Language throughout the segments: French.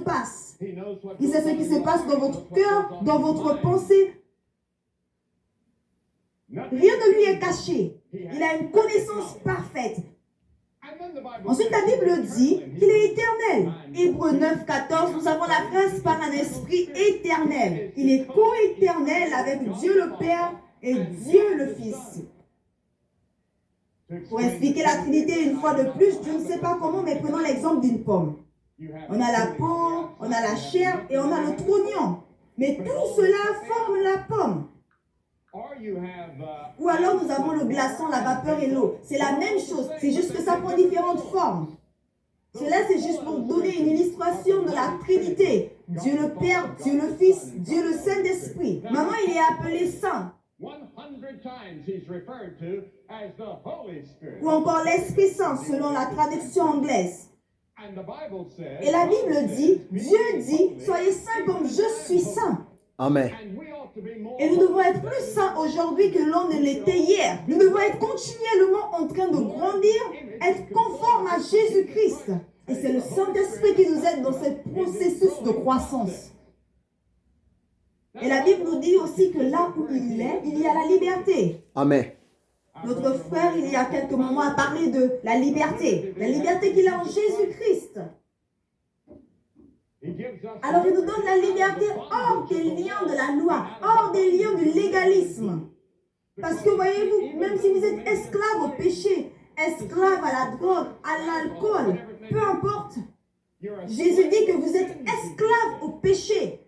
passe. Il sait ce qui se passe dans votre cœur, dans votre pensée. Rien ne lui est caché. Il a une connaissance parfaite. Ensuite, la Bible dit qu'il est éternel. Hébreux 9, 14, nous avons la phrase par un esprit éternel. Il est co-éternel avec Dieu le Père et Dieu le Fils. Pour expliquer la Trinité une fois de plus, je ne sais pas comment, mais prenons l'exemple d'une pomme. On a la peau, on a la chair et on a le trognon. Mais tout cela forme la pomme. Ou alors nous avons le glaçon, la vapeur et l'eau. C'est la même chose, c'est juste que ça prend différentes formes. Cela, c'est juste pour donner une illustration de la Trinité. Dieu le Père, Dieu le Fils, Dieu le Saint-Esprit. Maintenant, il est appelé Saint. Ou encore l'Esprit Saint, selon la traduction anglaise. Et la Bible dit, Dieu dit, soyez saints comme je suis saint. Amen. Et nous devons être plus saints aujourd'hui que l'on ne l'était hier. Nous devons être continuellement en train de grandir, être conformes à Jésus-Christ. Et c'est le Saint-Esprit qui nous aide dans ce processus de croissance. Et la Bible nous dit aussi que là où il est, il y a la liberté. Amen. Notre frère, il y a quelques moments, a parlé de la liberté qu'il a en Jésus-Christ. Alors il nous donne la liberté hors des liens de la loi, hors des liens du légalisme. Parce que voyez-vous, même si vous êtes esclave au péché, esclave à la drogue, à l'alcool, peu importe, Jésus dit que vous êtes esclave au péché.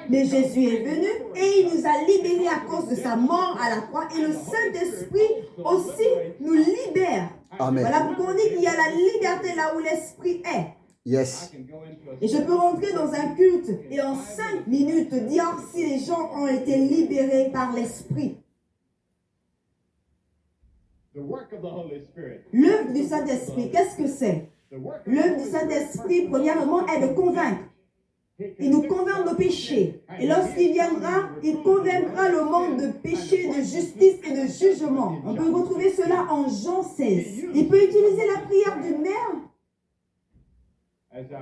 Mais Jésus est venu et il nous a libérés à cause de sa mort à la croix. Et le Saint-Esprit aussi nous libère. Amen. Voilà pourquoi on dit qu'il y a la liberté là où l'Esprit est. Yes. Et je peux rentrer dans un culte et en 5 minutes dire si les gens ont été libérés par l'Esprit. L'œuvre du Saint-Esprit, qu'est-ce que c'est? L'œuvre du Saint-Esprit, premièrement, est de convaincre. Il nous convainc de péché. Et lorsqu'il viendra, il convaincra le monde de péché, de justice et de jugement. On peut retrouver cela en Jean 16. Il peut utiliser la prière d'une mère,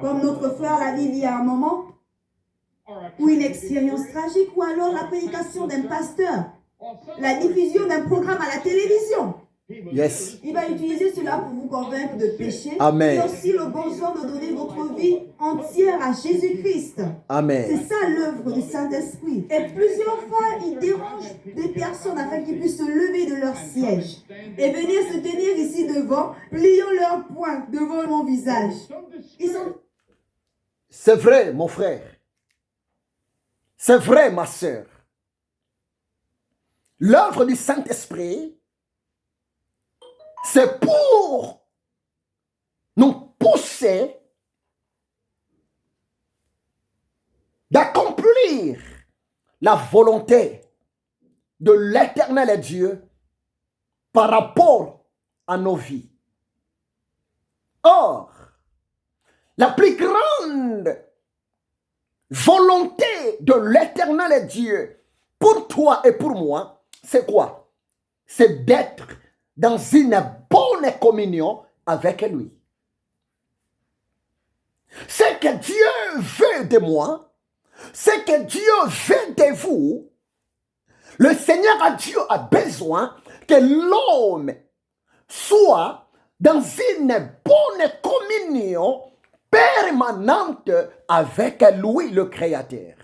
comme notre frère l'a dit il y a un moment, ou une expérience tragique, ou alors la prédication d'un pasteur, la diffusion d'un programme à la télévision. Yes. Il va utiliser cela pour vous convaincre de péché. Amen. Et aussi le besoin de donner votre vie entière à Jésus-Christ. Amen. C'est ça l'œuvre du Saint-Esprit. Et plusieurs fois, il dérange des personnes afin qu'ils puissent se lever de leur siège et venir se tenir ici devant, pliant leurs poings devant mon visage. Ils sont... C'est vrai, mon frère. C'est vrai, ma sœur. L'œuvre du Saint-Esprit, c'est pour nous pousser d'accomplir la volonté de l'Éternel Dieu par rapport à nos vies. Or, la plus grande volonté de l'Éternel Dieu pour toi et pour moi, c'est quoi? C'est d'être dans une bonne communion avec lui. Ce que Dieu veut de moi, ce que Dieu veut de vous, le Seigneur Dieu a besoin que l'homme soit dans une bonne communion permanente avec lui, le Créateur.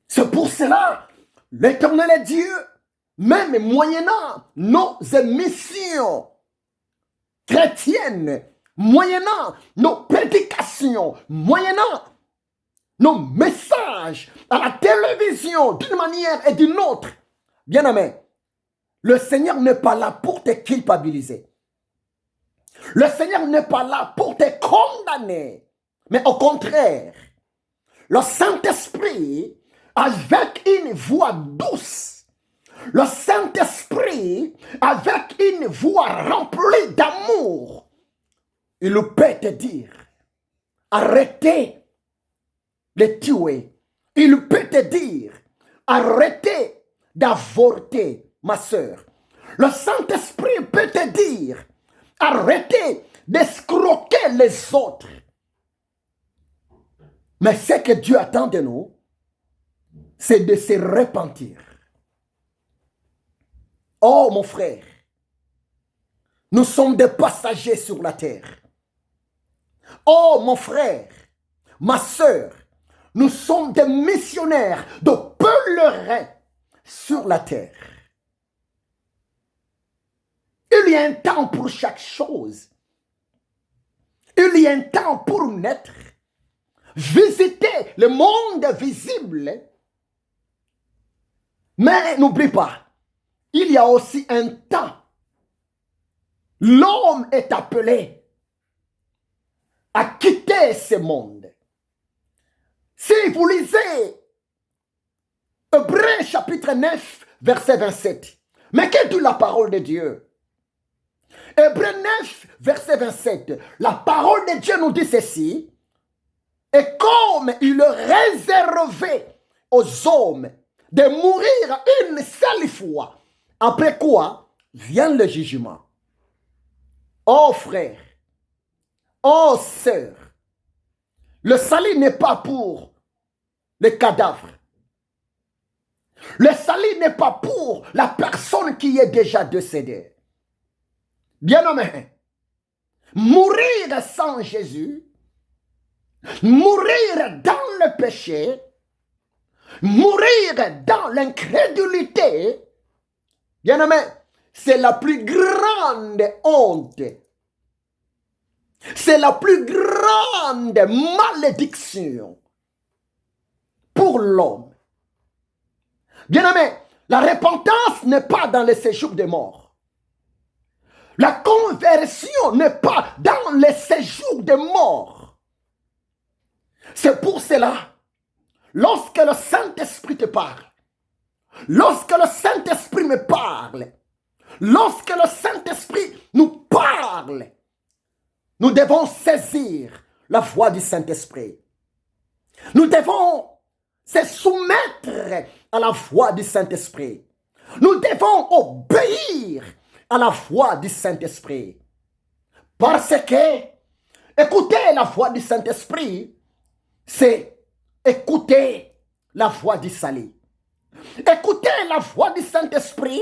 C'est pour cela, l'Éternel Dieu, même moyennant nos émissions chrétiennes, moyennant nos prédications, moyennant nos messages à la télévision d'une manière et d'une autre, bien aimé, le Seigneur n'est pas là pour te culpabiliser. Le Seigneur n'est pas là pour te condamner, mais au contraire, le Saint-Esprit, avec une voix douce, le Saint-Esprit, avec une voix remplie d'amour, il peut te dire, arrêtez de tuer. Il peut te dire, arrêtez d'avorter, ma sœur. Le Saint-Esprit peut te dire, arrêtez d'escroquer les autres. Mais ce que Dieu attend de nous, c'est de se repentir. Oh mon frère, nous sommes des passagers sur la terre. Oh mon frère, ma sœur, nous sommes des missionnaires, de pèlerins sur la terre. Il y a un temps pour chaque chose. Il y a un temps pour naître, visiter le monde visible. Mais n'oublie pas, il y a aussi un temps. L'homme est appelé à quitter ce monde. Si vous lisez Hébreux chapitre 9, verset 27, mais que dit la parole de Dieu? Hébreux 9, verset 27, la parole de Dieu nous dit ceci, et comme il est réservé aux hommes de mourir une seule fois, après quoi vient le jugement. Oh frère, oh sœur, le salut n'est pas pour les cadavres. Le salut n'est pas pour la personne qui est déjà décédée. Bien-aimé, mourir sans Jésus, mourir dans le péché, mourir dans l'incrédulité, bien-aimé, c'est la plus grande honte. C'est la plus grande malédiction pour l'homme. Bien-aimé, la repentance n'est pas dans le séjour des morts. La conversion n'est pas dans le séjour des morts. C'est pour cela, lorsque le Saint-Esprit te parle, lorsque le Saint-Esprit me parle, lorsque le Saint-Esprit nous parle, nous devons saisir la voix du Saint-Esprit. Nous devons se soumettre à la voix du Saint-Esprit. Nous devons obéir à la voix du Saint-Esprit. Parce que écouter la voix du Saint-Esprit, c'est écouter la voix du salut. Écouter la voix du Saint-Esprit,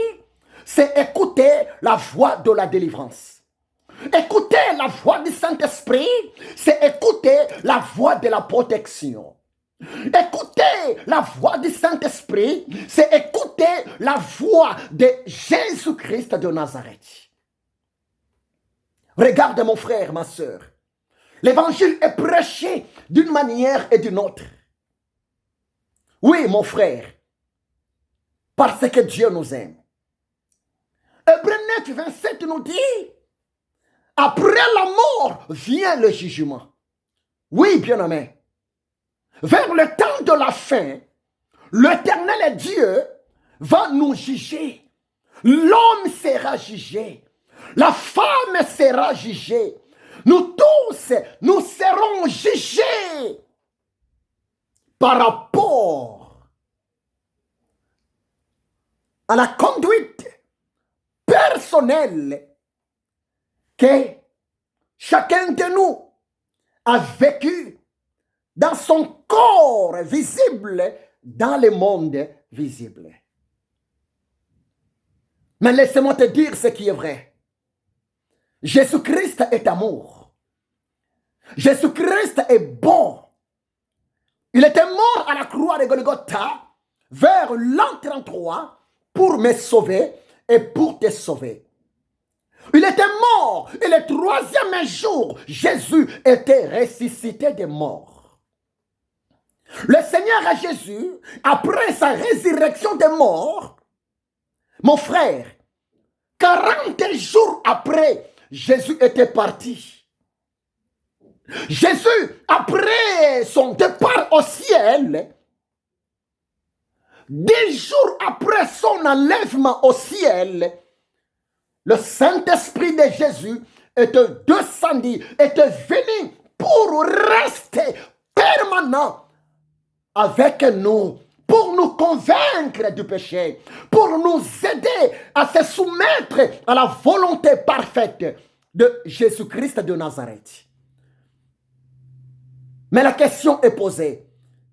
c'est écouter la voix de la délivrance. Écouter la voix du Saint-Esprit, c'est écouter la voix de la protection. Écouter la voix du Saint-Esprit, c'est écouter la voix de Jésus-Christ de Nazareth. Regarde mon frère, ma soeur. L'évangile est prêché d'une manière et d'une autre. Oui, mon frère, parce que Dieu nous aime. Hébreux 9, 27 nous dit, après la mort vient le jugement. Oui, bien-aimé. Vers le temps de la fin, l'Éternel Dieu va nous juger. L'homme sera jugé. La femme sera jugée. Nous tous, nous serons jugés par rapport à la conduite personnelle que chacun de nous a vécu dans son corps visible, dans le monde visible. Mais laisse-moi te dire ce qui est vrai. Jésus-Christ est amour. Jésus-Christ est bon. Il était mort à la croix de Golgotha vers l'an 33 pour me sauver et pour te sauver. Il était mort et le troisième jour, Jésus était ressuscité des morts. Le Seigneur Jésus, après sa résurrection des morts, mon frère, 40 jours après, Jésus était parti. Jésus, après son départ au ciel, 10 jours après son enlèvement au ciel, le Saint-Esprit de Jésus était descendu, était venu pour rester permanent avec nous, pour nous convaincre du péché, pour nous aider à se soumettre à la volonté parfaite de Jésus-Christ de Nazareth. Mais la question est posée.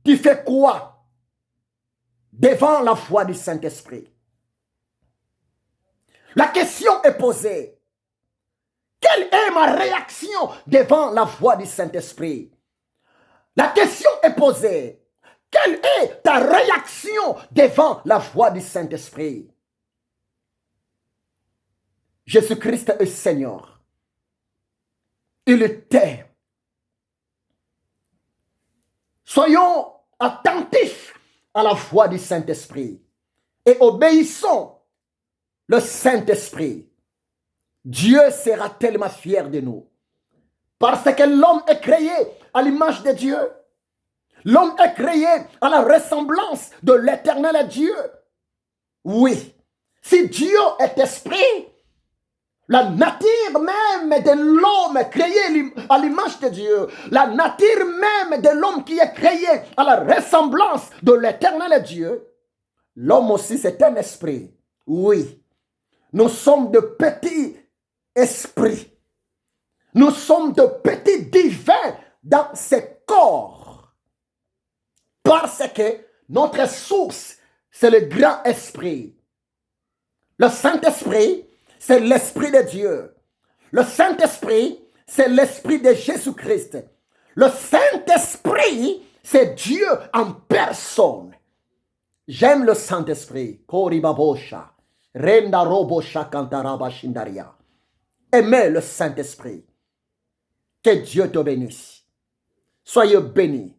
Tu fais quoi devant la voix du Saint-Esprit? La question est posée. Quelle est ma réaction devant la voix du Saint-Esprit? La question est posée. Quelle est ta réaction devant la voix du Saint-Esprit? Jésus-Christ est Seigneur. Il était. Soyons attentifs à la voix du Saint-Esprit et obéissons le Saint-Esprit. Dieu sera tellement fier de nous. Parce que l'homme est créé à l'image de Dieu. L'homme est créé à la ressemblance de l'éternel Dieu. Oui, si Dieu est esprit, la nature même de l'homme créé à l'image de Dieu, la nature même de l'homme qui est créé à la ressemblance de l'éternel Dieu, l'homme aussi c'est un esprit. Oui, nous sommes de petits esprits. Nous sommes de petits divins dans ce corps. Parce que notre source, c'est le grand esprit. Le Saint-Esprit, c'est l'Esprit de Dieu. Le Saint-Esprit, c'est l'Esprit de Jésus-Christ. Le Saint-Esprit, c'est Dieu en personne. J'aime le Saint-Esprit. Koribabosha. Renda robosha kantaraba shindaria. Aimez le Saint-Esprit. Que Dieu te bénisse. Soyez bénis.